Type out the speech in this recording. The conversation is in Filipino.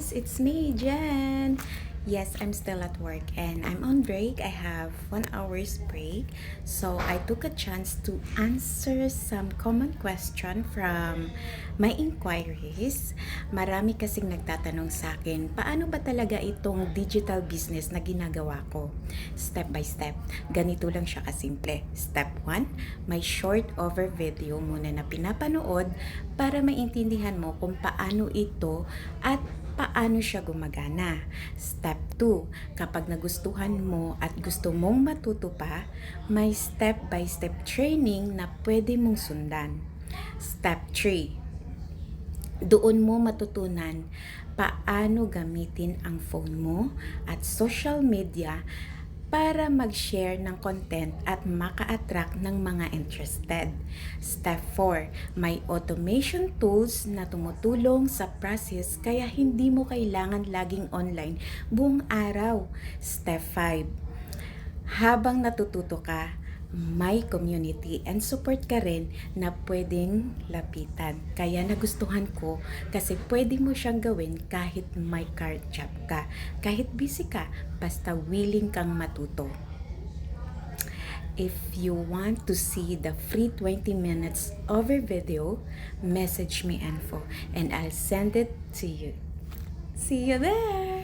guys, it's me, Jen. Yes, I'm still at work and I'm on break. I have 1 hour's break. So I took a chance to answer some common question from my inquiries. Marami kasing nagtatanong sa akin, paano ba talaga itong digital business na ginagawa ko? Step by step. Ganito lang siya kasimple. Step 1, may short over video muna na pinapanood para maintindihan mo kung paano ito at paano siya gumagana. Step 2, kapag nagustuhan mo at gusto mong matuto pa, may step-by-step training na pwede mong sundan. Step 3, doon mo matutunan paano gamitin ang phone mo at social media para mag-share ng content at maka-attract ng mga interested. Step 4, may automation tools na tumutulong sa process kaya hindi mo kailangan laging online buong araw. Step 5, habang natututo ka, may community and support ka rin na pwedeng lapitan. Kaya nagustuhan ko kasi pwede mo siyang gawin kahit may card job ka. Kahit busy ka, basta willing kang matuto. If you want to see the free 20 minutes over video, message me info and I'll send it to you. See you there!